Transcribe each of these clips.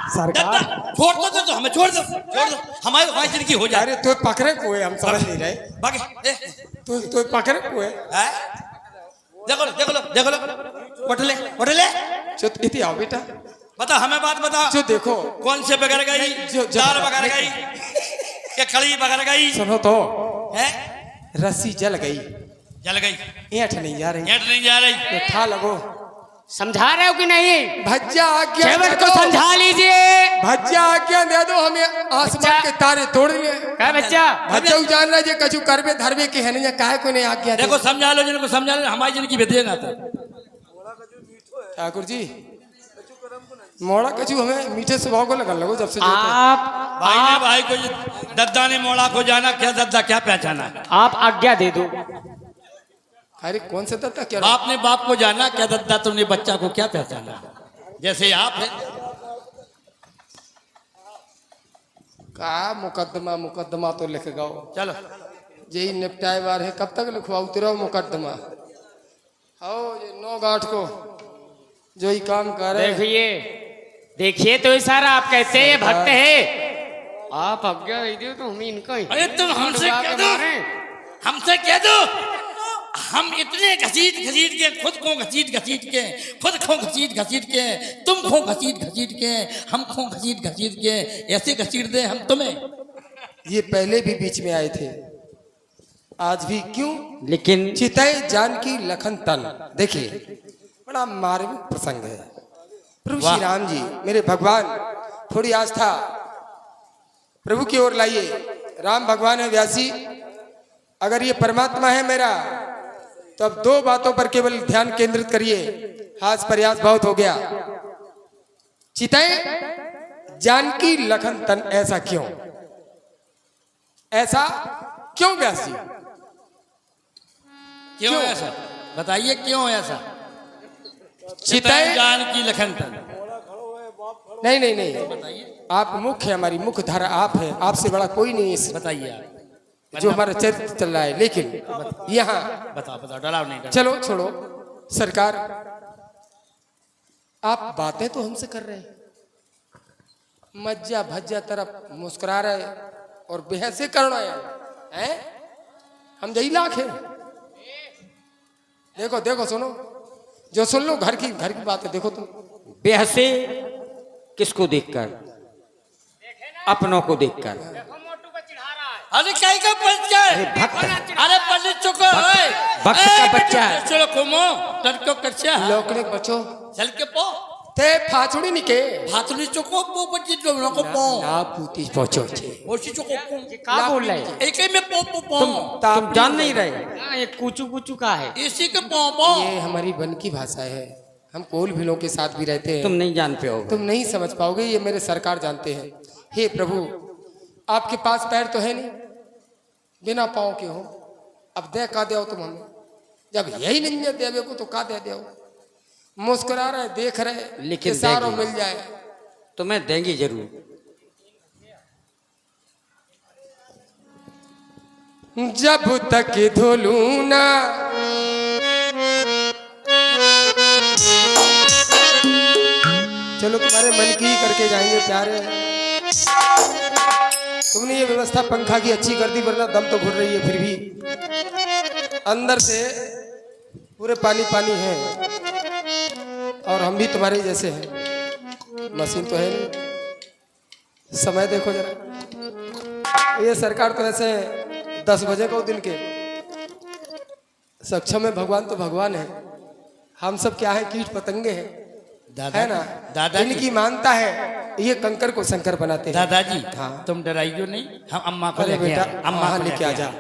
सरकार छोड़ दो हमें, छोड़ दो हमारी हमारी जिंदगी हो जाए। अरे तू पकड़े कुए हम समझ नहीं रहे। भागे तू पकड़े कुए देखो लो उठ ले चुप इति आओ बेटा। बता हमें बात बता, जो देखो कौन से बगैर गई, दाल बगैर गई क्या खड़ी बगैर गई? सुनो तो है रस्सी जल गई, जल गई, ऐंठ नहीं जा रही, ऐंठ नहीं जा रही। तो ठा लगो। समझा रहे हो कि नहीं? भज्जा आज्ञा केवट को समझा लीजिए। भज्जा आज्ञा दे दो, हमें आसमान के तारे तोड़ लिए। क्या बच्चा? भज्जा जान रहा है कछु करबे धरबे के है नहीं, काहे को नहीं आज्ञा दे। देखो समझा लो जिनको समझा लो, हमारी जिंदगी बेदिएगा तो। ठाकुर जी मोड़ा कछु हमें मीठे स्वभाव को लगन लगो जब से आप भाई को दद्दा ने मोड़ा को जाना, क्या दद्दा क्या पहचाना? आप आज्ञा दे दो। अरे कौन सा दत्ता क्या बाप ने बाप को जाना, क्या दद्दा तुमने बच्चा को क्या पहचाना? जैसे आप है का मुकदमा तो लिख गाओ। चलो यही निपटाए बार है, कब तक लिखवाओ तेरा मुकदमा? आओ ये 9 गांठ को जो ही काम कर रहे। देखिए तो इशारा आप कहते हैं भक्त है, आप आज्ञा दे दो तो हम इनका ही। अरे तुम हमसे कह दो, हमसे कह दो। हम इतने घसीट के खुद को घसीट के खुद खो घसीट के तुम खो घसीट के हम खो घसीट के ऐसे घसीट दे हम तुम्हें। ये पहले भी बीच में आए थे, आज भी क्यों? लेकिन चितई जानकी लखन तन। देखिए बड़ा मार्मिक प्रसंग है। प्रभु श्री राम जी मेरे भगवान, थोड़ी आस्था प्रभु की ओर लाइए। राम भगवान है व्यासी, अगर ये परमात्मा है मेरा तो अब 2 बातों पर केवल ध्यान केंद्रित करिए। हास प्रयास बहुत हो गया। चितई जानकी लखन तन, ऐसा क्यों? ऐसा क्यों व्यास जी? क्यों ऐसा बताइए, क्यों ऐसा? चितई जानकी लखन तन। नहीं बताइए, आप मुख्य है, हमारी मुख्य धारा आप है, आपसे बड़ा कोई नहीं है बताइए आप जो हमारा चरित्र चल रहा है। लेकिन यहाँ बताओ डराओ नहीं, चलो छोड़ो सरकार, आप बातें तो हमसे कर रहे हैं, मज्जा भज्जा तरफ मुस्कुरा रहे और बेहसे करना है। हम यही लाख है। देखो सुनो, जो सुन लो घर की बातें देखो तुम। बेहसे किसको देखकर? अपनों को देखकर। अरे काय का बच्चा? अरे पल्ली चुको है, भक्त का बच्चा है। चलो कोमो तड़को करछा लोकने बचो चल के पो ते फाचुड़ी निके भातुली चुको पो बच्ची जो नको पो ना पूती पहुंचो छे। ओसी चुको पो क्या बोल रहे हैं? एक ही में पो तुम जान नहीं रहे? ये कुचू का है। इसी के पो ये हमारी वन की भाषा है, हम कोल भीलों के साथ भी रहते हैं। तुम नहीं जान पे हो, तुम नहीं समझ पाओगे, ये मेरे सरकार जानते हैं। हे प्रभु, आपके पास पैर तो है नहीं, बिना पाँव के हो, अब दे का दे तुम हमें? जब यही नहीं है देवे को तो का दे दो? मुस्कुरा रहे, देख रहे, लेकिन सारों मिल जाए तुम्हें देंगी जरूर। जब तक धोलू ना चलो तुम्हारे मन की ही करके जाएंगे प्यारे। तुमने ये व्यवस्था पंखा की अच्छी कर दी, वरना दम तो घुट रही है फिर भी। अंदर से पूरे पानी है और हम भी तुम्हारे जैसे हैं। मशीन तो है नहीं। समय देखो जरा, ये सरकार तो ऐसे 10 बजे को दिन के सक्षम है। भगवान तो भगवान है, हम सब क्या है, कीट पतंगे हैं, है ना? दादाजी इनकी मानता है, ये कंकर को शंकर बनाते हैं। दादाजी हाँ। तुम डराइयो नहीं, हम अम्मा को अरे लेके बेटा, अम्मा को लेके आ जा।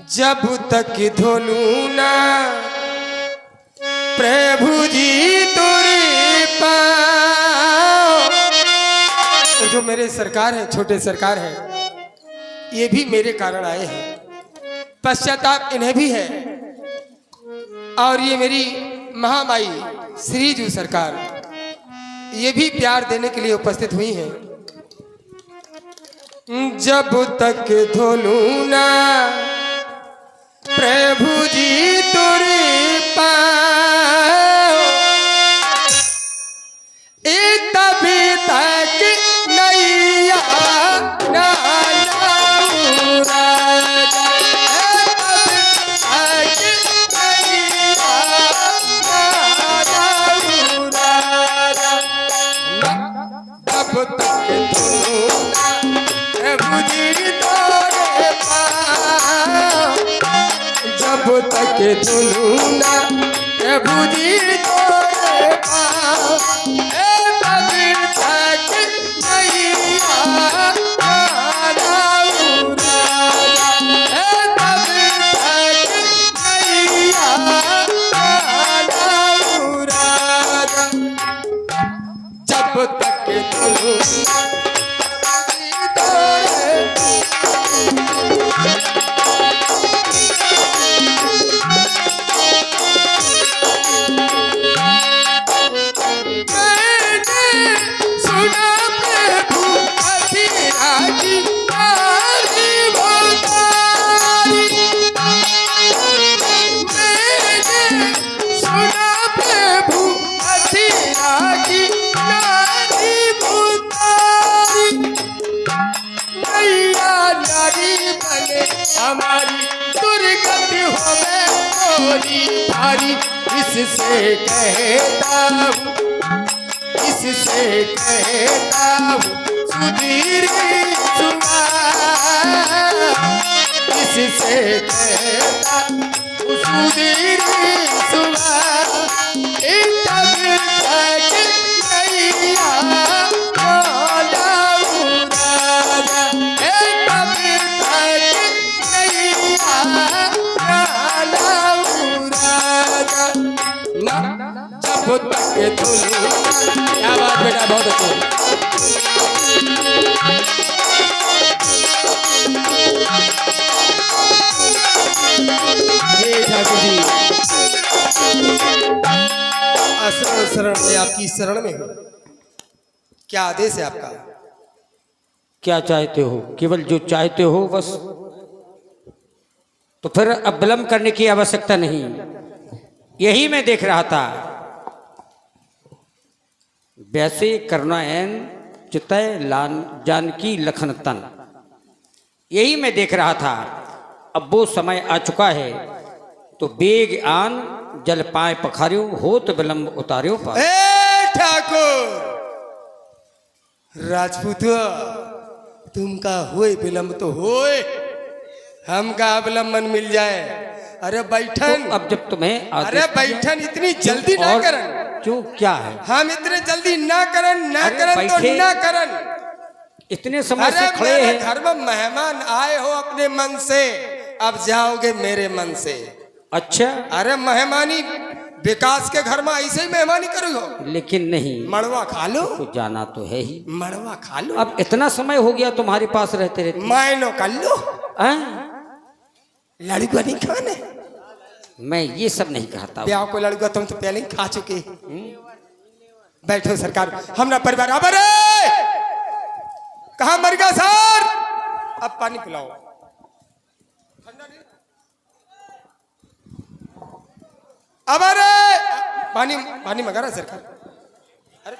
जब तक धोलू ना प्रभु जी तुरी पाओ। तो जो मेरे सरकार है, छोटे सरकार है, ये भी मेरे कारण आए हैं। पश्चाताप इन्हें भी है, और ये मेरी महामाई श्रीजू सरकार, ये भी प्यार देने के लिए उपस्थित हुई हैं। जब तक धोलू ना प्रभु जी तुरी पाओ, तभी तक तक धुलूं ना प्रभु जी तोरे पाँव, जब तक धुलूं ना प्रभु जी तोरे पाँव, तब तक नैया पारा उराया, तब तक नैया पारा उराया, जब तक धुलूं ना तोरे सुना प्रभु अधीरा की नारी भोतारी, मैंने सुना प्रभु अधीरा की नारी भोतारी, मैया नारी बने हमारी दुर्गति होवे थोड़ी भारी, इससे कहता हूँ, इससे कहता हूँ सुधीर सुवार, इससे कहता हूँ सुधीर सुवार, तब तक नैया पारा उराया, तब तक नैया पारा उराया ना, जब तक धुलूं। क्या बात बेटा, बहुत अच्छा। ये ठाकुर जी आश्रम शरण में, आपकी शरण में हूँ, क्या आदेश है आपका? क्या चाहते हो? केवल जो चाहते हो बस, तो फिर अब विलंब करने की आवश्यकता नहीं। यही मैं देख रहा था, वैसे करुणाएन चितय लान जानकी लखन तन, यही मैं देख रहा था। अब वो समय आ चुका है, तो बेग आन जल पाए पखारियो, हो तो विलंब उतारियो पार। ए ठाकुर राजपूत, तुमका होए विलंब तो होए, हमका अवलंबन मिल जाए। अरे बैठन, तो अब जब तुम्हें अरे बैठन इतनी जल्दी ना करन, क्यों क्या है? हम इतने जल्दी ना करन, ना अरे करन तो बैठे। ना करन। इतने समय से अरे खड़े मेरे हैं। घर में मेहमान आए हो अपने मन से, अब जाओगे मेरे मन से। अच्छा, अरे मेहमानी विकास के घर में ऐसे ही मेहमानी करो, लेकिन नहीं, मड़वा खा लो, तो जाना तो है ही। मड़वा खा लो, अब इतना समय हो गया तुम्हारे पास रहते रहते, मायनो कर लो, हैं? लड़का नहीं खाने। मैं ये सब नहीं कहता हूँ। ब्याह को लड़का तुम तो पहले ही खा चुके। बैठो सरकार, हमारा परिवार अबर कहा मर गया सर, अब पानी पिलाओ। अबर पानी पानी मंगा रहा है सरकार। अरे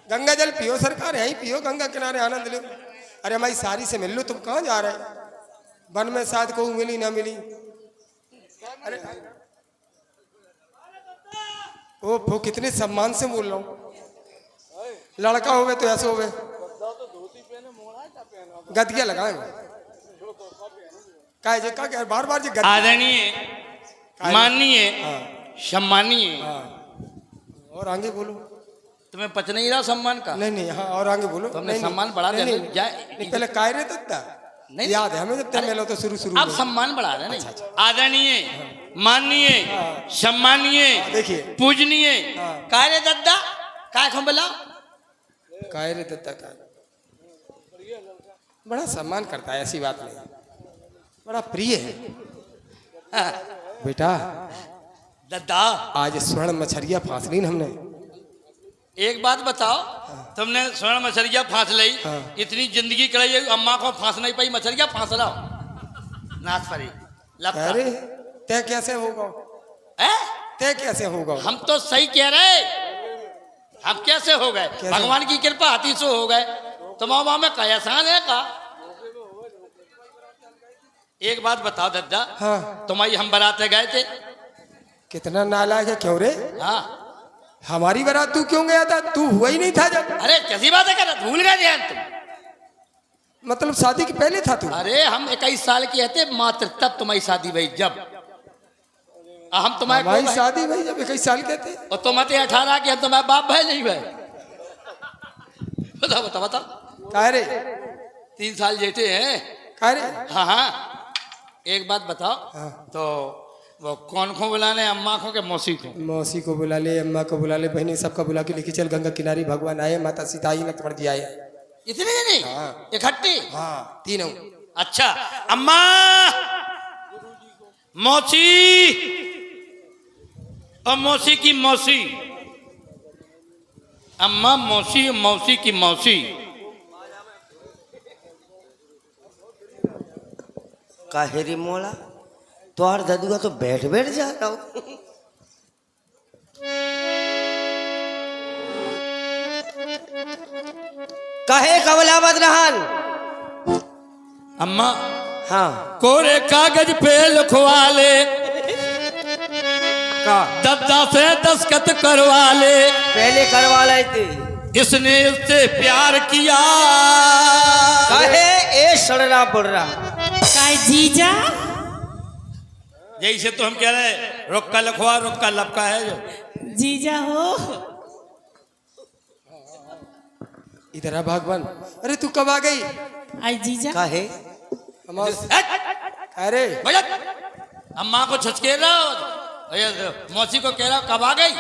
गंगा जल पियो सरकार, यहीं पियो गंगा किनारे, आनंद लो। अरे हमारी सारी से मिल लो, तुम कहाँ जा रहे हैं? वन में शायद को मिली ना मिली। अरे ओ वो कितने सम्मान से बोल रहा हूँ, लड़का होवे तो ऐसे होवे, गदिया लगाए का जे का क्या बार बार जी गदिया। आदरणीय, माननीय, सम्मानीय। और आगे बोलो। तुम्हें पच नहीं रहा सम्मान का? नहीं नहीं, हाँ और आगे बोलो। तुमने नहीं, सम्मान नहीं, बढ़ा नहीं, दिया। नहीं, जाए- नहीं, पहले काय रहे तब नहीं, याद है हमें, जब तक मिलो तो शुरू शुरू आप में। सम्मान बढ़ा रहे हैं नहीं? आदरणीय, माननीय, सम्मानीय, देखिए पूजनीय, काय रे दद्दा, काय खंबला, काय रे दत्ता का बड़ा सम्मान करता है, ऐसी बात नहीं, बड़ा प्रिय है बेटा। दद्दा आज स्वर्ण मछरिया फांस ली हमने। एक बात बताओ, तुमने स्वर्ण मछलिया फांस ली, हाँ। इतनी जिंदगी कराई, अम्मा को फांस नहीं पाई, मछलिया फांस लाओ नाथ परी लपका। अरे तय कैसे होगा, हैं? तय कैसे होगा? हम तो सही कह रहे, हम कैसे हो गए? कैसे? भगवान की कृपा हाथी से हो गए। तुम्हारा में का एहसान है का? एक बात बताओ दद्दा, हाँ तुम्हारी हम बराते गए थे। कितना नालायक है क्यों रे? हाँ हमारी बारात तू क्यों गया था? तू हुआ ही नहीं था जब। अरे कैसी बात है, कर भूल गए ध्यान तुम? मतलब शादी के पहले था तू? अरे हम 21 साल के थे मात्र, तब तुम्हारी शादी भाई जब। हम तुम्हारे हमारी को भाई- शादी भाई जब 21 साल के थे। और तुम आते 18 के, हम तुम्हारे बाप भाई नहीं भाई। बताओ बताओ बताओ। कह रे 3 साल जेठे हैं। कह रे हाँ हाँ, एक बात बताओ। हाँ। तो वो कौन को बुलाने, अम्मा को के मौसी को? मौसी को बुला ले, अम्मा को बुला ले, बहनी सबका बुला के लेके चल गंगा किनारे। भगवान आए, माता सीता आई, लक्ष्मण जी आए। इतने जने हाँ। इकट्ठे? हाँ तीनों। अच्छा, अम्मा, मौसी और मौसी की मौसी, अम्मा, मौसी, मौसी की मौसी। काहेरी मोला तो और ददुआ तो बैठ बैठ जा रहा हूँ। काहे कबला बदनहान? अम्मा, हाँ कोरे कागज पे लिखवा ले, का दद्दा से दस्तखत करवा ले, पहले करवा लाई थी। इसने इससे प्यार किया। काहे ए सड़ना पड़ रहा? काय जीजा? यही से तो हम कह रहे हैं, रुक्का लखवा रुक्का लपका है जो। जीजा हो? इधर आ भगवान। अरे तू कब आ गई? आई जीजा? काहे अरे अम्मा को छचके रहा, मौसी को कह रहा कब आ गई?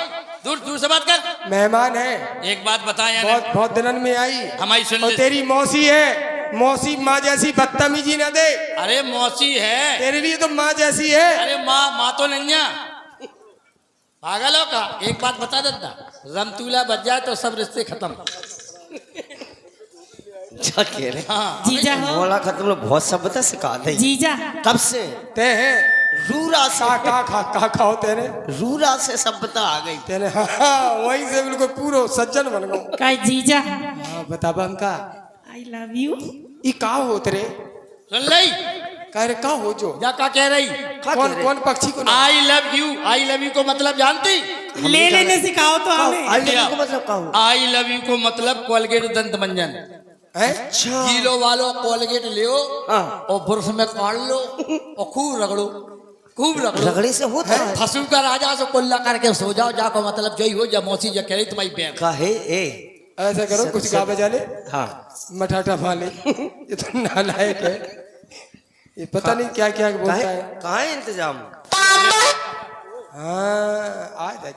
दूर दूर से बात कर। मेहमान है, एक बात बताएं, बहुत बहुत दिनन में आई। हमारी सुन और ले। तेरी मौसी है, मौसी माँ जैसी बदतमीजी न दे। अरे मौसी है, तेरे लिए तो माँ जैसी है। अरे माँ तो नहीं है, पागल हो का? एक बात बता देता, रमतूला बच जाए तो सब रिश्ते खत्म। क्या कह रहे? हाँ जीजा हो? मोला खत्म लोग बहुत शब्द सिखा दे। जीजा? कब से? ते हैं रूरा से का खाओ तेरे रूरा से शब्द आ गई। तेरे। हाँ वहीं से बिल्कुल पूरो सज्जन बन गो। काय जीजा? हाँ बताबा हमका। I love you. ई का हो तेरे? सुन ली, कह रे का हो जो? या का कह रही? कौन कौन पक्षी को? I love you, I love you को मतलब जानती? ले लेने सिखाओ तो हमें। आई लव यू को मतलब का हो? आई लव यू को मतलब कोलगेट दंत मंजन। अच्छा किलो वालो कोलगेट लियो हाँ। और ब्रश में काट लो और खूब रगड़ो, खूब रगड़ो। रगड़े से होता है? फसू का राजा से कुल्ला करके सो जाओ, जाको मतलब जय हो जा। मौसी जो कह रही तुम्हारी बहन। काहे ए? ऐसा करो कुछ गा बजा ले, हाँ मठाठा माले। ये तो नालायक है, ये पता नहीं क्या क्या बोलता काहे है। काहे इंतजाम? हाँ आ जा।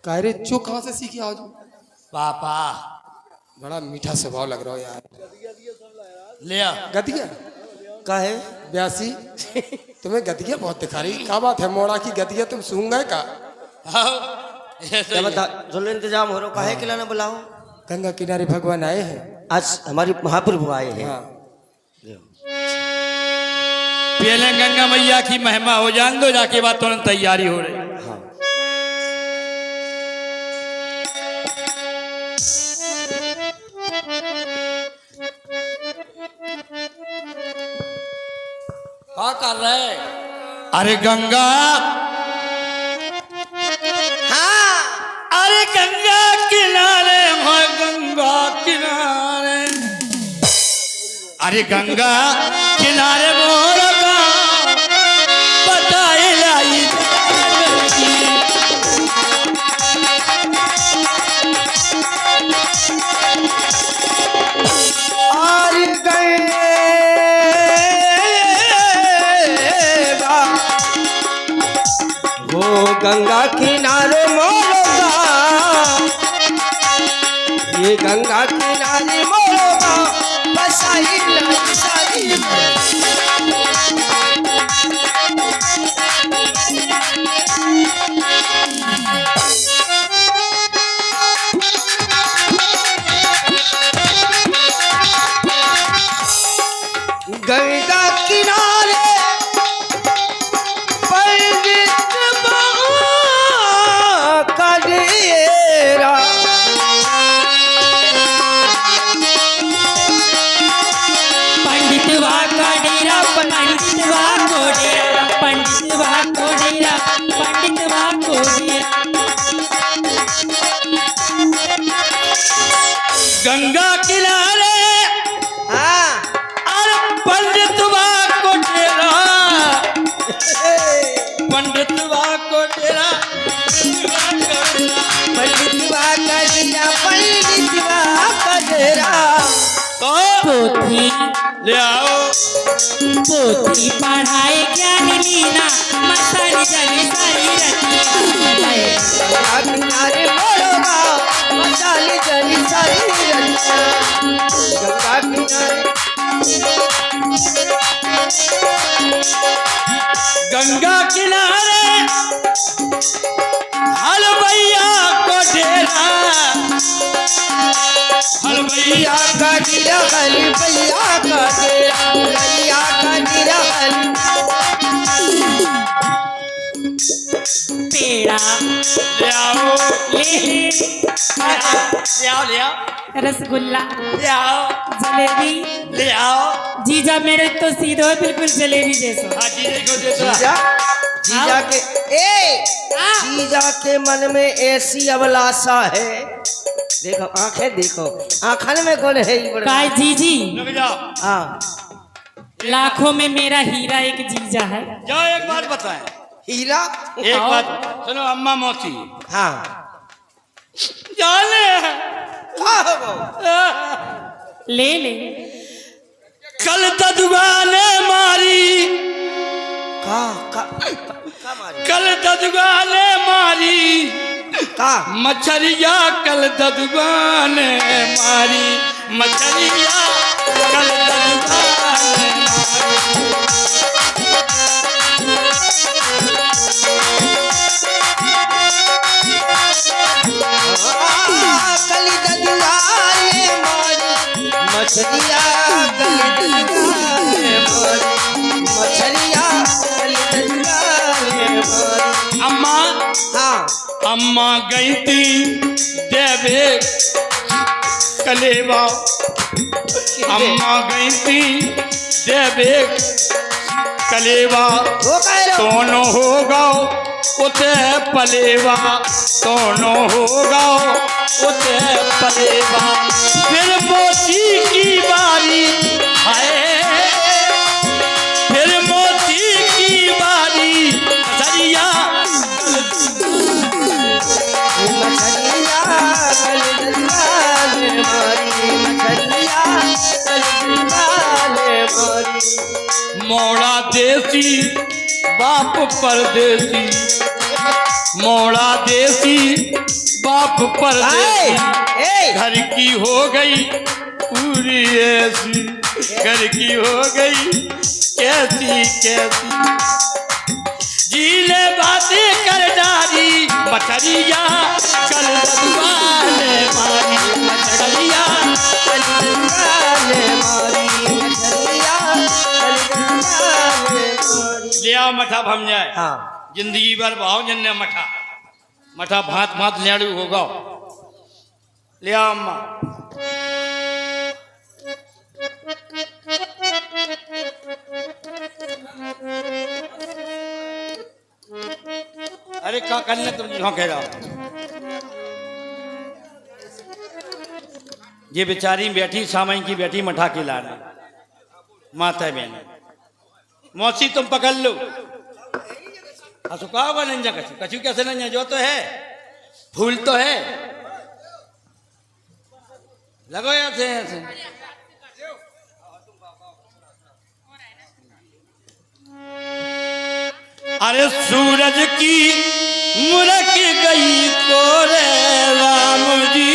कह रे चो कहाँ से सीखी आज? पापा बड़ा मीठा स्वभाव लग रहा हो यार। ले आ। गदिया काहे? ब्यासी तुम्हें गदिया बहुत दिखा रही। क्या बात है मोड़ा की गदिया तुम सूंघ गए का? आओ, ऐसे क्या ही। बता? चलो इंतजाम हो रहा। काहे खिलाना बुलाओ? गंगा किनारे भगवान आए हैं। आज हमारी महाप्रभु आए हैं। हाँ पहले गंगा मैया की महिमा हो जान दो, जाके बाद तुरंत तैयारी हो रही। क्या कर रहे? अरे गंगा, हाँ अरे गंगा किनारे हो, गंगा किनारे, अरे गंगा किनारे मोर का बताई लाई। और गंगा वो गंगा किनारे मोरोगा, ये गंगा किनारे मोरोगा बसाई लाई सारी। गंगा किनारे पंडित गंगा किनारे हाँ अरे पंडित को डेरा, पंडित को डेरा, पंडितवा का डेरा, पंडितवा का डेरा। तो पोथी ले आओ पोथी पढ़ाए ज्ञान लीना मसाली जाने सारी रतिया। गंगा किनारे मोड़ोगा मसाली जली सारी रतिया। गंगा किनारे गंगा किनारे हलवैया को डेरा, हलवैया का डेरा, गलिया का डेरा, गलिया का डेरा, पेड़ा ले आओ ले ले आओ ले आओ रसगुल्ला ले आओ जलेबी। ले आओ। जीजा मेरे तो सीधो है बिल्कुल जलेबी जैसा। हाँ जीजे को दे दो। जीजा जीजा के जीजा के मन में ऐसी अभिलाषा है। देखो आंखें देखो, आंखन में कौन है ये बड़ा? काय जीजी रुक जाओ हाँ लाखों में मेरा हीरा एक जीजा है। जाओ एक बात बताएं, हीरा। एक बात सुनो अम्मा मौसी हाँ जाने ले ले कल ददुआ ने मारी, का मारी? कल ददुआ ने मारी का मछरिया, कल ददुआ ने मारी मछरिया, कल ददुआ ने मारी। कली ददुआ ने मारी मछलिया, कली ददुआ ने मारी मछलिया, कली ददुआ ने मारी। अम्मा हाँ अम्मा गई थी देवे कलेवा, अम्मा गई थी देवे कलेवा, वो कह रहे हो। दोनों हो गाओ उते पलेवा, दोनों हो गाओ उते पलेवा। फिर मोती की बारी है, फिर मोती की बारी सरिया, मछलिया कली ददुआ ने मारी मछलिया, कली ददुआ ने मारी। मोड़ा देसी बाप परदेसी, मोड़ा देसी बाप परदेसी, ए घर की हो गई पूरी ऐसी, घर की हो गई कैसी कैसी। जीले बातें कर डारी मछरिया, कल ददुआ ने मारी मछरिया, कली ददुआ ने मारी मछलिया, कली ददुआ ने मारी। ले आओ मठा भम जाए। हाँ जिंदगी भर भाव जन्ने मठा, मठा भात भात लेड़ू होगा। ले आओ अम्मा। अरे क्या करने तुम यहाँ कह रहा हो? ये बेचारी बैठी सामई की बैठी मठा के लाने माता बहन। मौसी तुम पकड़ लो। सुखा होगा नंजा कछु, कछु कैसे नंजा? जो तो है फूल तो है, लगो ऐसे ऐसे। अरे सूरज की मुरक गई तो रे राम जी,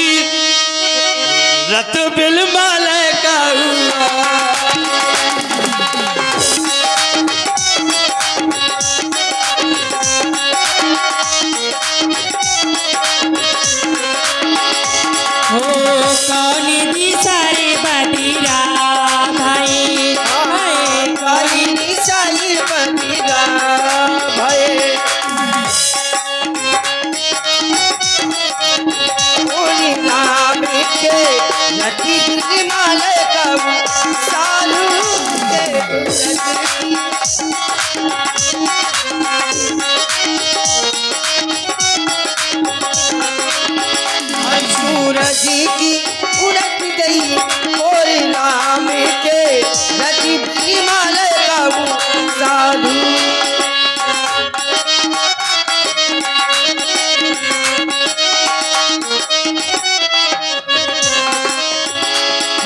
रत बिल माले का हुआ। हो कौन दी सारे बदीरा भाई भाई काली निशानी बंदीरा भये, ओनी नाम के नदी माले कबू सालू के नदी। सूरज की उड़क गई और नाम के रति माल गाऊं साधु।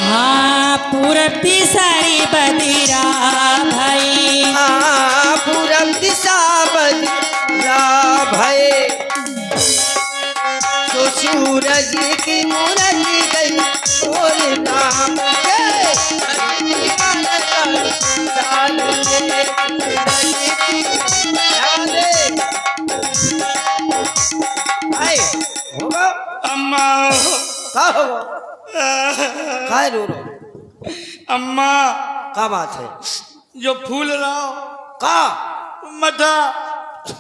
हाँ पूरब दिसारी बदिरा भाई। हाँ पूरब दिशा बदला भय तो सूरज की मूरत गई और नाम के होगा अम्मा का होगा काय रो रो अम्मा का बात है जो फूल रहा का मटा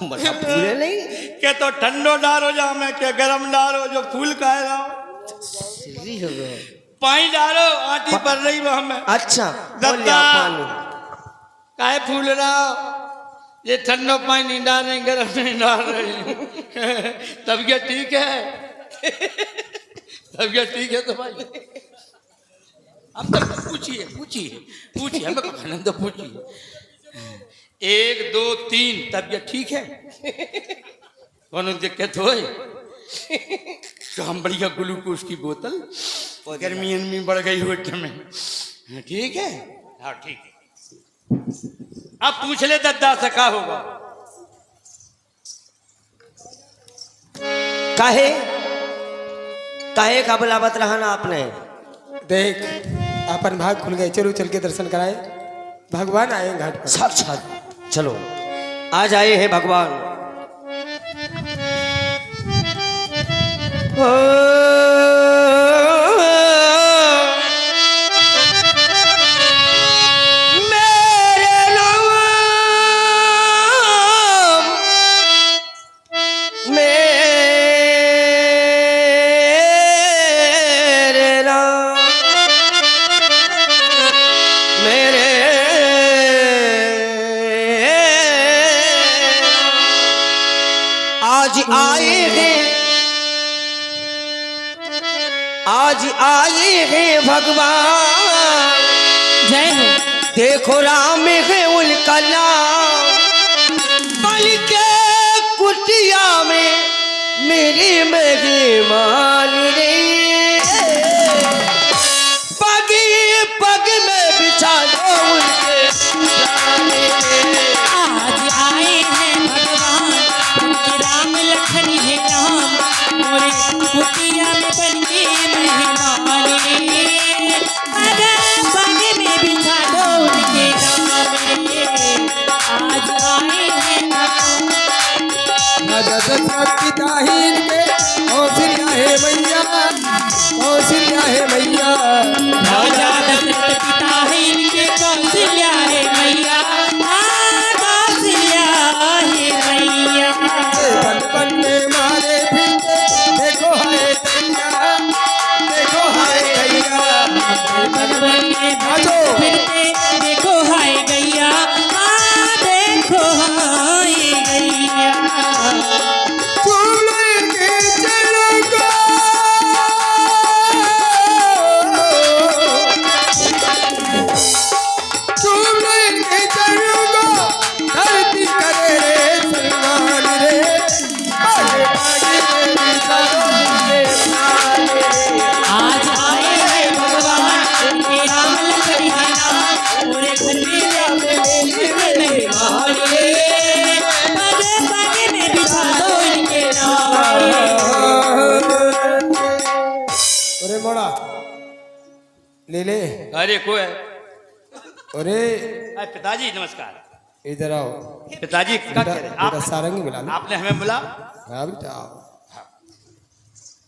मतलब फूले नहीं के तो ठंडो डारो जा मैं के गरम डारो जो फूल काहे रहा सीधी हो गए। पानी डालो आटी पड़ रही वो हमें अच्छा बोल दत्ता लिया पानी काहे फूल रहा ये ठंडो पानी नहीं डाल रहे गरम नहीं डाल रहे तबीयत ठीक है तबीयत ठीक है तो भाई हम तो पूछिए पूछिए पूछिए हमें कहना तो पूछिए 1 2 3 तबीयत ठीक है कौन दिक्कत हो तो हम बढ़िया ग्लूकोज की बोतल गर्मी में बढ़ गई हो में ठीक है हाँ ठीक है अब पूछ ले दद्दा से क्या होगा काहे काहे का बुलावत रहा ना आपने देख अपन भाग खुल गए, चलो चल के दर्शन कराए। भगवान आए घाट पर। साक्षात चलो आज आए हैं भगवान। मेरे नाम आज आए हैं भगवान। जय हो। देखो राम है उनका नाम, बल के कुटिया में मेरी मेहमान रे, पग पग में बिछा दो उनके प्राण रे। आज आए हैं भगवान, उनके राम लखन है नाम, मोरे कुटिया में बन के मेहमान रे, पग पग में बिछा दो उनके नाम रे। आज आए हैं पिता ही इनके कौशल्या है मैया, कौशल्या है मैया। राजा दशरथ पिता है इनके कौशल्या है मैया, कौशल्या है मैया। बचपन में मारे फिरते देखो हाय दैया, देखो हाय दैया। बचपन में फिरते देखो हाय गैया, देखो हाय गैया। चूम लो इनके चरणों को, चूम लो इनके चरणों को, धरती करे रे सन्मान रे, आगे आगे मेरी सरों के प्राण रे। आज आए हैं भगवान, उनके राम लखन है नाम, पूरे घर में मेहमान रे, पग पग में बिछा दो इनके नाम रे। अरे मोड़ा ले ले। अरे को है अरे पिताजी नमस्कार। इधर आओ पिताजी क्या कह रहे हैं? बेटा सारंगी मिला लो। आपने हमें बुला हाँ बेटा आओ।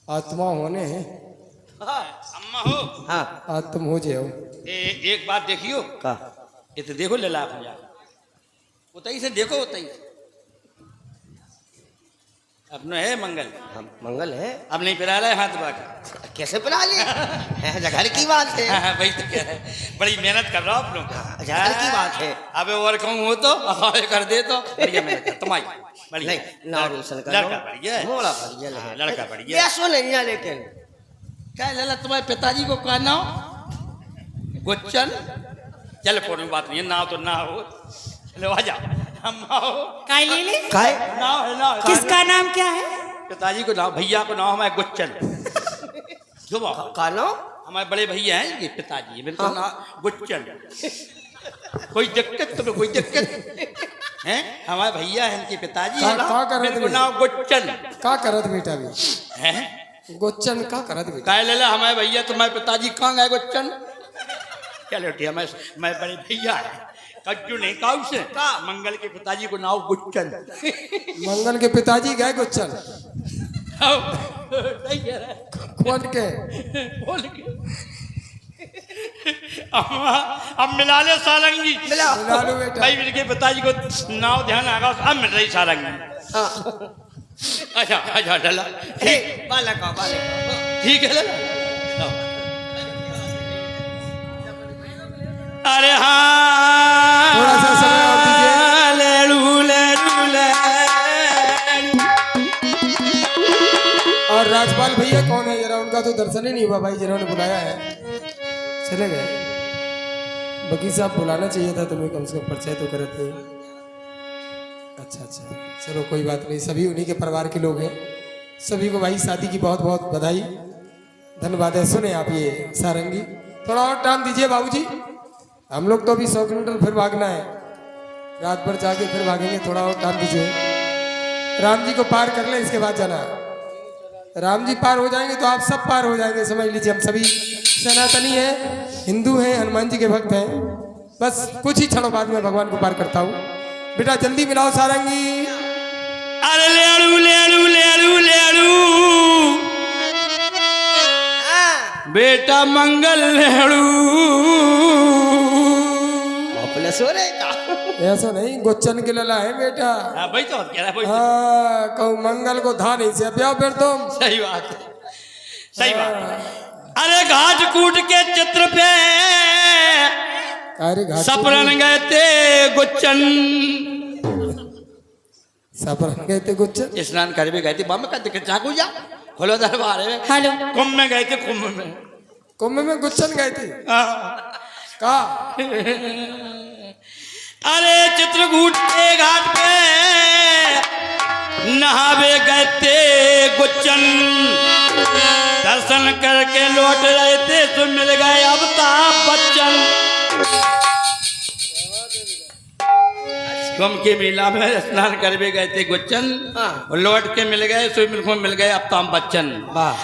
आत्मा होने अम्मा हो हाँ आत्म हो जाओ। एक बात देखियो का ये तो देखो लला भैया उतई से देखो उतई अपना है मंगल हम मंगल है। अब नहीं पिला रहे हाथ बाकी कैसे पिला लिए? घर की बात है। वही तो कह रहे हैं। बड़ी मेहनत कर रहा हूँ आप लोग घर की बात है। अब और कहूँ हो तो कर दे तो बढ़िया मेहनत कर तुम्हारी बढ़िया। नहीं ना रोशन करो लड़का बढ़िया है। मोड़ा बढ़िया हाँ, लगे लड़का बढ़िया है। ऐसो नहीं है लेकिन क्या लला तुम्हारे पिताजी को क्या नाम? गुच्चन। चल कोई बात नहीं है, नाव तो ना हो। चलो आ जाओ, हम आओ। काय ले ले काय नाव है नाव। किसका नाम क्या है? पिताजी को नाम, भैया को नाम हमारे गुच्चन। क्यों बाबा? कानो हमारे बड़े भैया हैं, ये पिताजी है, बिल्कुल नाम गुच्चन। कोई दिक्कत तुम्हें? कोई दिक्कत है? हमारे भैया हैं, इनके पिताजी हैं, का कर रहे थे? बिल्कुल नाम गुच्चन का करत बेटा भी है। गोचन का करत बेटा? काय लेला हमारे भैया, तुम्हारे पिताजी कहाँ गए गुच्चन? चलो ठीक है, मैं बड़े भैया है कज्जू नहीं काउ से मंगल के पिताजी को नाम गुच्चन। मंगल के पिताजी गए गोचन? नहीं कह रहा है। कौन के? बोल के अब मिला ले सारंगी। मिला मिला लो बेटा। भाई मेरे पिताजी को नाव ध्यान आगा, अब मिल रही सारंगी। हाँ अच्छा अच्छा डला ठीक बालक का ठीक है लला। अरे हाँ थोड़ा सा समय और दीजिए। लेलू लेलू ले। और राजपाल भैया कौन है जरा? उनका तो दर्शन ही नहीं हुआ भाई, जिन्होंने बुलाया है चले गए। बकी साहब बुलाना चाहिए था तुम्हें, कम से कम परिचय तो करे थे। अच्छा अच्छा चलो कोई बात नहीं, सभी उन्हीं के परिवार के लोग हैं। सभी को भाई शादी की बहुत बहुत बधाई, धन्यवाद है। सुने आप ये सारंगी, थोड़ा और टाइम दीजिए बाबूजी, हम लोग तो अभी 100 किलोमीटर फिर भागना है, रात भर जाके फिर भागेंगे। थोड़ा और टाइम दीजिए, राम जी को पार कर ले, इसके बाद जाना। राम जी पार हो जाएंगे तो आप सब पार हो जाएंगे, समझ लीजिए। हम सभी सनातनी हैं, हिंदू हैं, हनुमान जी के भक्त हैं। बस कुछ ही क्षणों बाद में भगवान को पार करता हूँ। बेटा जल्दी मिलाओ सारंगी। अरे लेलू लेलू लेलू लेलू बेटा मंगल लेलू। अपने सो रहे का ऐसा नहीं, गोचन के लला है बेटा। हाँ भाई तो कह रहा है हाँ कहूँ मंगल को था नहीं से ब्याह फिर तुम। सही बात है, सही बात है। अरे घाट कूट के चित्र पे अरे घाट सपरन गए थे गुच्चन। सपरन गए थे गुच्चन? स्नान कर भी गए थे, बम का दिक्कत चाकू जा खोलो दरबार में। हेलो कुंभ में गए थे, कुंभ में। कुंभ में गुच्चन गए थे? हाँ। का अरे चित्रकूट के घाट पे नहावे गए थे गुच्चन। दर्शन करके लौट रहे थे तो मिल गए अमिताभ बच्चन। कुंभ के मेला में स्नान करवे गए थे गुच्चन, और लौट के मिल गए स्विमिंग पूल मिल गए अमिताभ बच्चन।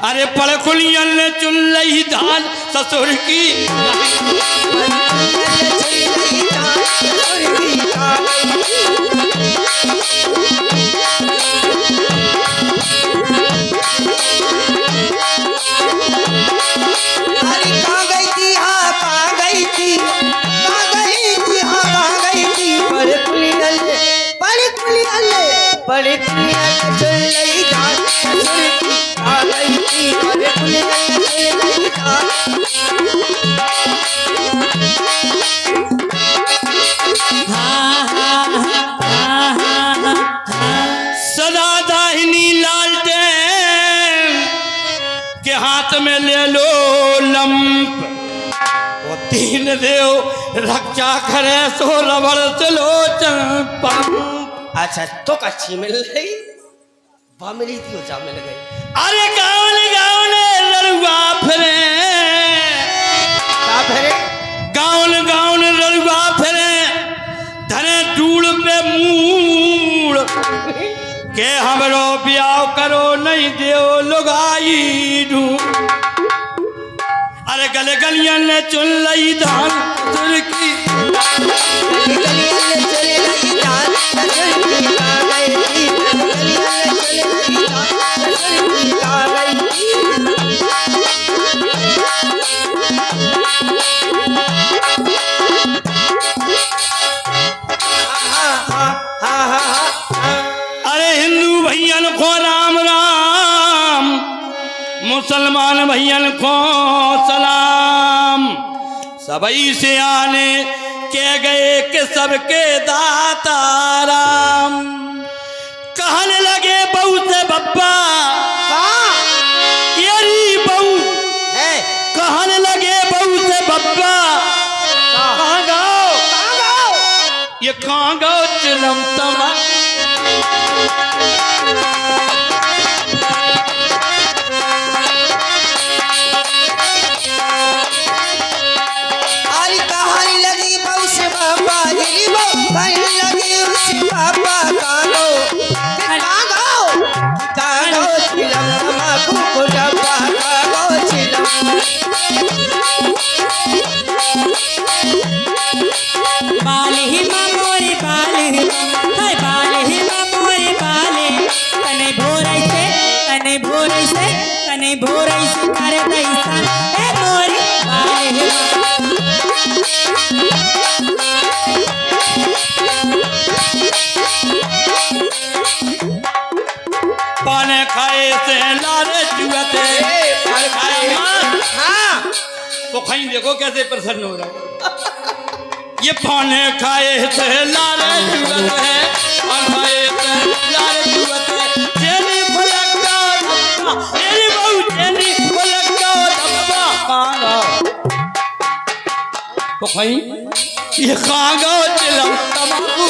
अरे पड़खुलियन ने चुन ली धान ससुर की। अरे कहाँ गई थी? हाँ कहाँ गई थी? कहाँ गई थी? हाँ कहाँ गई थी? बड़े कुलियन चुन ली धान ससुर की। कहाँ गई थी? बड़े कुलियन चुन ली धान। हाँ हाँ हाँ हाँ हाँ हाँ सदा दाहिनी लालटेन के हाथ में ले लो लंप। वो तीन देव रक्षा करे सो रबड़ से लोचन पंप। अच्छा तो कच्ची मिल गई, वह मिली थी जा मिल गई। अरे गाँव गाँव लड़ुआ फिरे, क्या फिरे? गाँव गाँव लड़ुआ फिरे, धने टूल पे मूल के हमरो ब्याह करो नहीं देव लुगाई ढूंढ। अरे गले गलियन ने चुन लई धान ससुर की। अरे हिंदू भैयन को राम राम, मुसलमान भैयन को सलाम। सबई से आने के गए कि सबके दाता राम। कहने लगे बहू से बब्बा येरी बहू है कहने लगे बहू से बब्बा कहाँ गाओ ये कहाँ गाओ चिलम तमा अरे कहानी लगी बहू से बाबा गिरी बहू कहानी लगी उससे बाबा कानो कानो चिलम तमाकू को डब्बा कानो चिलम बाले ही मोरे बाले हाय बाले ही मोरे बाले तने भोरे से करे दैसा ए मोरे बाले ही पाने खाए से लारे जुआते पाने खाए हाँ तो खाई देखो कैसे प्रसन्न हो रहा है ये पाने खाए से लारे जुआते है और खाए से लारे जुआते जेनी फलका तेरी बहू जेनी फलका धब्बा कांगा तो खाई ये कांगा चिलम तमाकू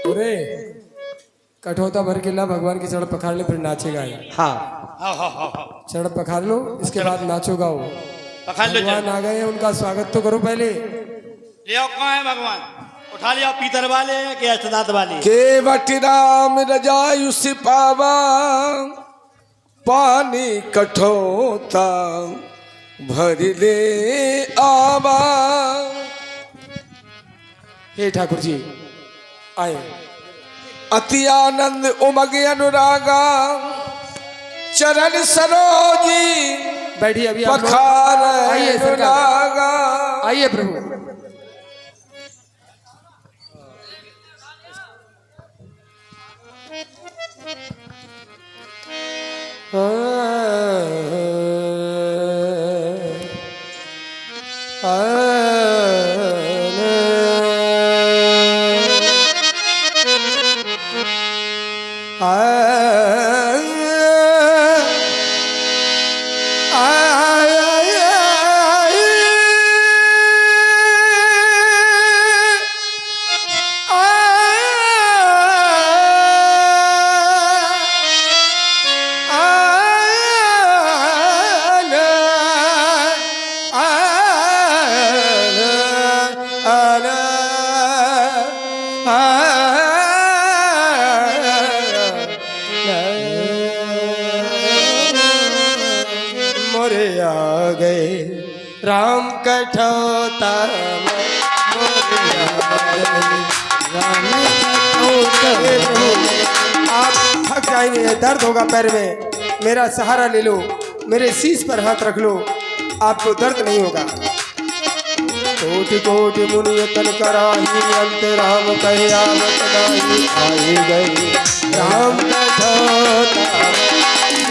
अरे कठौता भर के ला भगवान की चढ़ पखाड़ ले फिर नाचेगा ये। हाँ चढ़ पखाड़ लो इसके बाद नाचो गाओ। पकड़ लो भगवान आ गए हैं, उनका स्वागत तो करो पहले। ले आओ कहाँ है भगवान उठा लिया पीतर वाले के अष्टदांत वाले के बट राम रजायु सिपावा पानी कठोता भर ले आवा। हे ठाकुर जी आए। अति आनंद उमग अनुरागा चरण सरोजी बैठिए अभी आप लोग। पखार आइए सरकार अनुरागा। आइए प्रभु। मोरे आ गए राम कठौता मोरे आ गए राम कठौता। आप थक जाएंगे, दर्द होगा पैर में, मेरा सहारा ले लो, मेरे शीश पर हाथ रख लो, आपको दर्द नहीं होगा। कोटि कोटि मुनियतन कराही अंत राम कहे आवत नाही। आए गए राम कठौता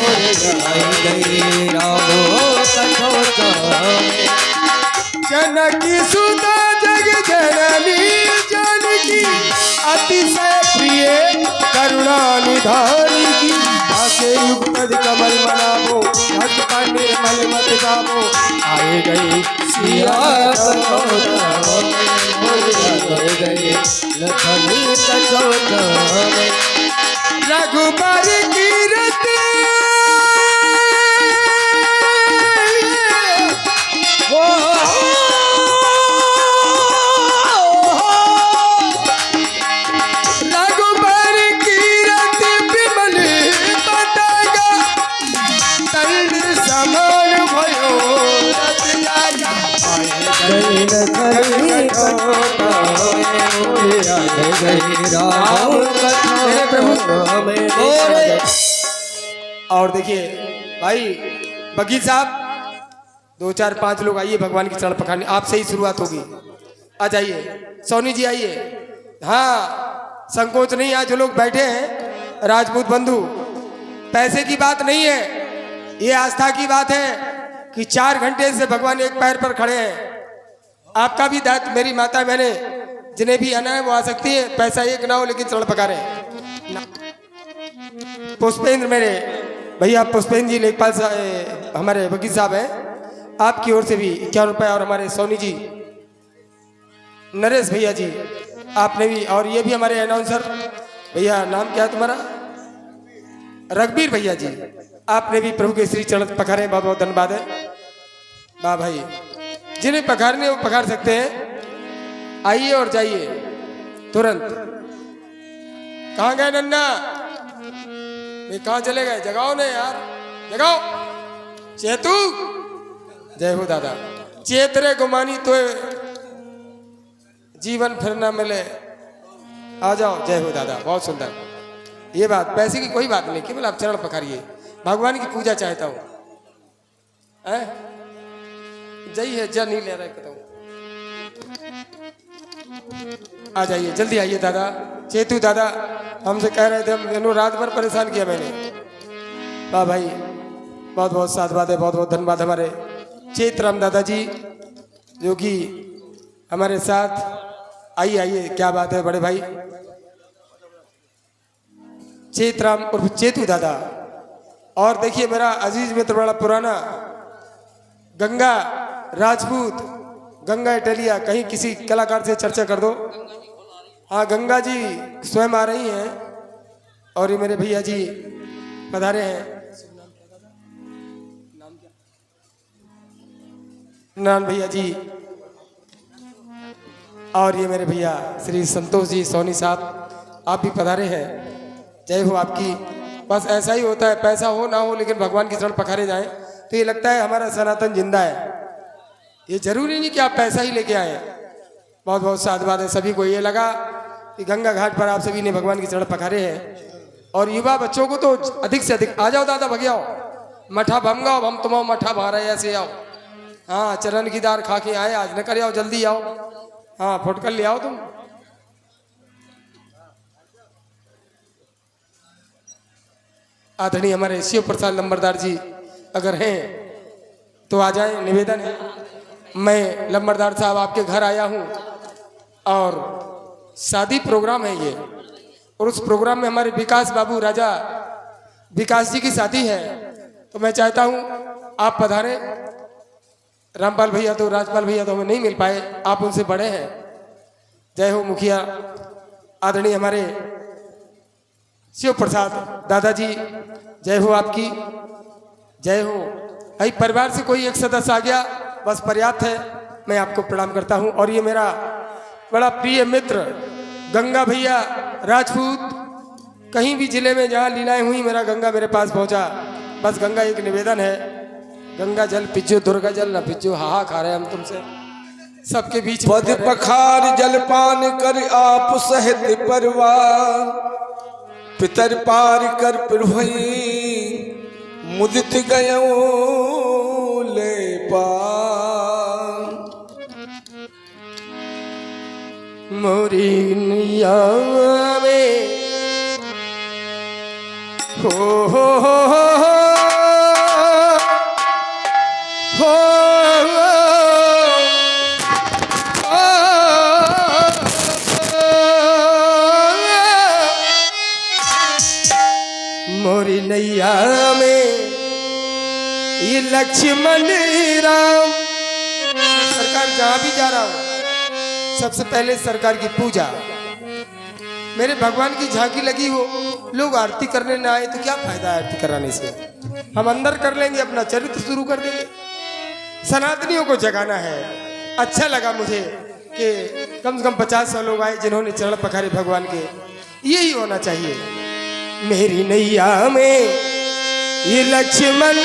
मोरे आ गए जनकी सुता जग जननी जानकी अतिशय प्रिय करुणा निधान की। आके युगपद कमल मनावो भक्त का निर्मल मत गावो। आए गए सिया रघुबर कीरत रघुबर कीरत विमल पताका तंड समान भयो रत जागा। आए गए मेरे प्रभु। और देखिए भाई वकील साहब 2 4 5 लोग आइए भगवान की चरण पखाड़ने। आपसे ही शुरुआत होगी। आ जाइए सोनी जी आइए। हाँ संकोच नहीं, आज जो लोग बैठे हैं राजपूत बंधु, पैसे की बात नहीं है, ये आस्था की बात है। कि 4 घंटे से भगवान एक पैर पर खड़े हैं। आपका भी दायित्व, मेरी माता बहने जिन्हें भी आना है वो आ सकती है, पैसा एक ना हो लेकिन चरण पकारे। पुष्पेंद्र मेरे भैया, पुष्पेंद्र जी लेखपाल हमारे वकील साहब हैं, आपकी ओर से भी 51 रुपये, और हमारे सोनी जी, नरेश भैया जी आपने भी, और ये भी हमारे अनाउंसर भैया, नाम क्या है तुम्हारा, रघबीर भैया जी, आपने भी प्रभु के श्री चरण पखारे, बहुत बहुत धन्यवाद है। वाह भाई, जिन्हें पखारने वो पखार सकते हैं। आइए और जाइए तुरंत। कहाँ गए नन्ना, कहाँ चले गए? जगाओ ने यार, जगाओ। चेतू, जय हो दादा। चेतरे गुमानी तो जीवन फिर ना मिले, आ जाओ। जय हो दादा, बहुत सुंदर। ये बात, पैसे की कोई बात नहीं, केवल आप चरण पखारिए, भगवान की पूजा चाहता हूँ। जय है, जा नहीं ले रहा है, आ जाइए, जल्दी आइए दादा। चेतू दादा हमसे कह रहे थे, हम रात भर परेशान किया मैंने। वाह भाई, बहुत बहुत साधुवाद है, बहुत बहुत धन्यवाद हमारे चेतराम दादाजी जो कि हमारे साथ। आइए आइए, क्या बात है बड़े भाई, चेतराम उर्फ चेतू दादा। और देखिए मेरा अजीज मित्र, बड़ा पुराना, गंगा राजपूत, गंगा इटलिया, कहीं किसी कलाकार से चर्चा कर दो। हाँ, गंगा जी स्वयं आ रही हैं, और ये मेरे भैया जी पधारे हैं, नान भैया जी, और ये मेरे भैया श्री संतोष जी सोनी साहब, आप भी पधारे हैं। जय हो आपकी। बस ऐसा ही होता है, पैसा हो ना हो लेकिन भगवान के चरण पखारे जाएं तो ये लगता है हमारा सनातन जिंदा है। ये जरूरी नहीं कि आप पैसा ही लेके आए। बहुत बहुत साधुवाद है सभी को। ये लगा कि गंगा घाट पर आप सभी ने भगवान के चरण पखारे हैं। और युवा बच्चों को तो अधिक से अधिक, आ जाओ दादा, भगियाओ, मठा भमगाओ, हम तुम्हारा मठा भा रहे, ऐसे आओ। हाँ, चरण की दार खा के आए, आज न कर आओ, जल्दी आओ। हाँ, फुटकर ले आओ तुम। आदरणीय हमारे शिव प्रसाद लंबरदार जी अगर हैं तो आ जाएं, निवेदन है। मैं लंबरदार साहब आपके घर आया हूं और शादी प्रोग्राम है ये, और उस प्रोग्राम में हमारे विकास बाबू राजा विकास जी की शादी है, तो मैं चाहता हूं आप पधारें। रामपाल भैया तो, राजपाल भैया तो हमें नहीं मिल पाए, आप उनसे बड़े हैं। जय हो मुखिया आदरणीय हमारे शिव प्रसाद दादाजी, जय हो आपकी, जय हो। भाई परिवार से कोई एक सदस्य आ गया बस पर्याप्त है, मैं आपको प्रणाम करता हूं। और ये मेरा बड़ा प्रिय मित्र गंगा भैया राजपूत, कहीं भी जिले में जहाँ लीलाएं हुई मेरा गंगा मेरे पास पहुंचा। बस गंगा एक निवेदन है, गंगा जल पिज्जो, दुर्गा जल न पिज्जो, हाहा खा रहे हम तुमसे सबके बीच। पद पखार जलपान कर आप सहित परिवार, पितर पार कर प्रभई मुदित गयो ले पार। मोरी नैया में हो मोरी नैया में ये लक्ष्मण राम। सरकार जहां भी जा रहा हूं सबसे पहले सरकार की पूजा, मेरे भगवान की झांकी लगी हो, लोग आरती करने ना आए तो क्या फायदा आरती कराने से। हम अंदर कर लेंगे, अपना चरित्र शुरू कर देंगे। सनातनियों को जगाना है। अच्छा लगा मुझे कि कम से कम 50-100 लोग आए जिन्होंने चरण पखारे भगवान के। यही होना चाहिए। मेरी नैया में ये लक्ष्मण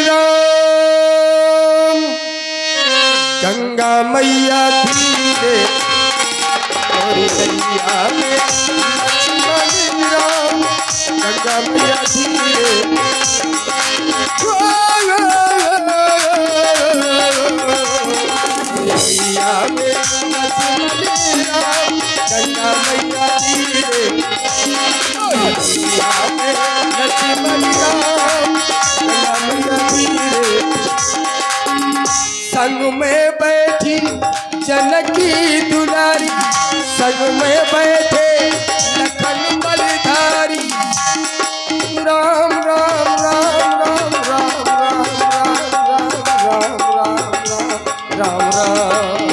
राम, गंगा मैया धीरे, मेरी नैया में लक्ष्मण राम, गंगा मैया धीरे। नैया में लक्ष्मण राम, गंगा मैया धीरे। नैया में लक्ष्मण राम, गंगा मैया धीरे। में बैठी जनकी दुलारी, संग में बैठे लखन बलधारी। राम राम राम राम राम राम राम राम राम राम राम।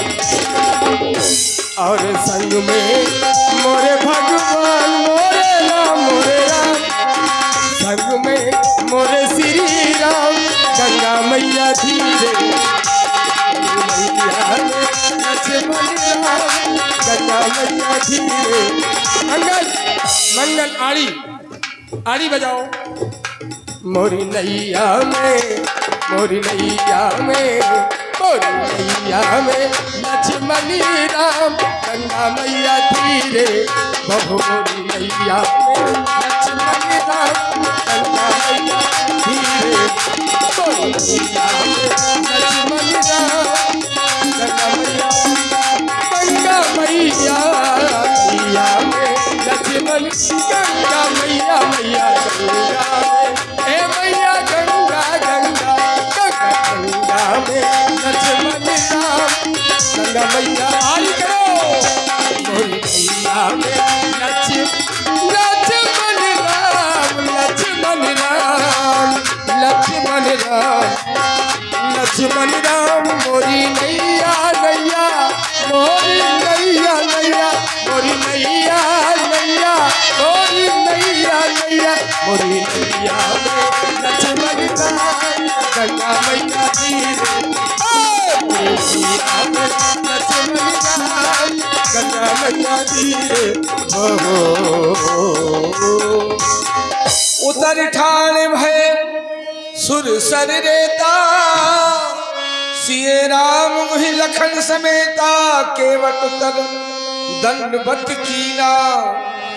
और संग में मोरे भगवान मोरे राम, संग में मोरे श्री राम। गंगा मैया धीरे गंगा मैया धीरे। मंगल मंगल आड़ी आड़ी बजाओ। मोरी नैया में मोरी नैया में मोरी नैया में लक्ष्मण राम। गंगा मैया धीरे बहो मोरी नैया में लक्ष्मण राम। गंगा मैया धीरे मोरी नैया में लक्ष्मण राम। गंगा मैया गंगा मैया मैया में लक्ष्मण। गंगा मैया मैया गंगा में हे मैया गंगा गंगा गंगा में लक्ष्मण राम। गंगा मैया आली करो मोरी मैया में लक्ष्मण राम। लक्ष्मण राम लक्ष्मण राम लक्ष्मण राम। मोरी नैया नैया मोरी नैया नैया मोरी नैया नैया मोरी नैया नैया मोरी नैया में लक्ष्मण राम। गंगा मैया धीरे मोरी नैया में लक्ष्मण राम। गंगा मैया धीरे उतर ठान भय सुर सर रेता, सिए राम मुहि लखन समेता। केवट तर दंडवत कीना,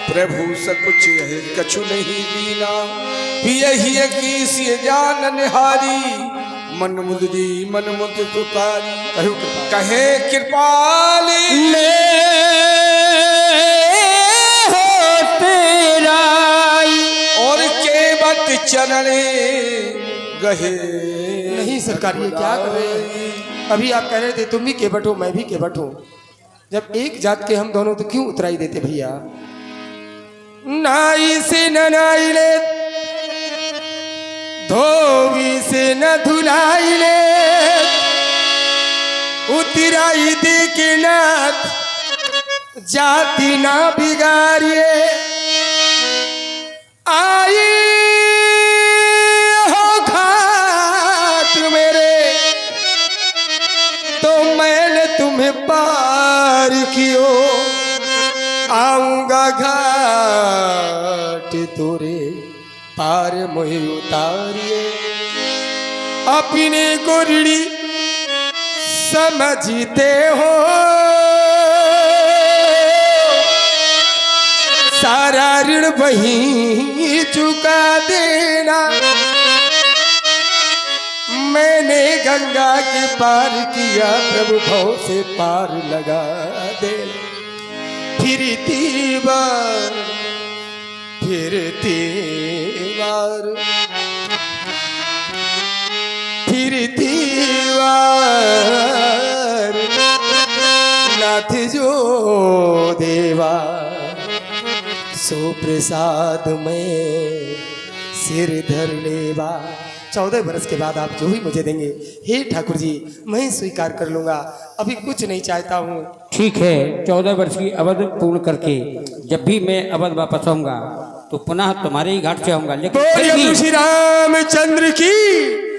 प्रभु सकुच है कछु नहीं दीना। पियहि की सिय जान निहारी, मन मुदरी मन मुद तुतारी। कहे कृपाली ले हो तेरा और केवट चरणे गहे। नहीं सरकार ये क्या कर रहे हैं? अभी आप कह रहे थे तुम भी केवट हो मैं भी केवट हूं। जब एक जात के हम दोनों तो क्यों उतराई देते भैया? नाई से न नाई ले धोबी से न धुलाई ले, उतराई दे के नाथ जाति ना बिगाड़िए। आई हो घाट मेरे तो मैंने तुम्हें पार कियो। आऊंगा घाट तोरे पार मोहे उतारिए। अपने को ऋणी समझते हो, सारा ऋण वहीं चुका देना। मैंने गंगा के पार किया, प्रभु भव से पार लगा देना। फिरती बार फिरती बार फिरती बार नाथ जो देवा सो प्रसाद में सिर धर लेवा। 14 बरस के बाद आप जो भी मुझे देंगे हे ठाकुर जी मैं स्वीकार कर लूंगा। अभी कुछ नहीं चाहता हूँ। ठीक है, 14 वर्ष की अवध पूर्ण करके जब भी मैं अवध वापस आऊंगा तो पुनः तुम्हारे ही घाट से आऊंगा। लेकिन फिर भी श्री रामचंद्र की,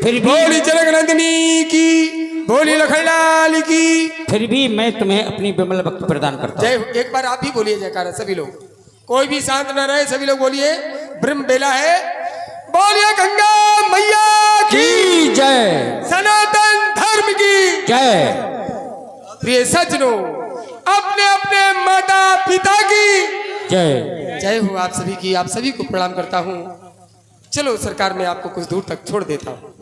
फिर भी बोली जनकनंदिनी की, बोली लखनलाल की। फिर भी मैं तुम्हें अपनी विमल भक्ति प्रदान करता हूँ। जय। एक बार आप भी बोलिए जयकारा सभी लोग, कोई भी शांत न रहे, सभी लोग बोलिए। ब्रह्म बेला है, बोलिए गंगा मैया की जय, सनातन धर्म की जय। प्रिय सज्जनों, अपने अपने माता पिता की जय। जय हो। आप सभी की, आप सभी को प्रणाम करता हूँ। चलो सरकार मैं आपको कुछ दूर तक छोड़ देता हूँ।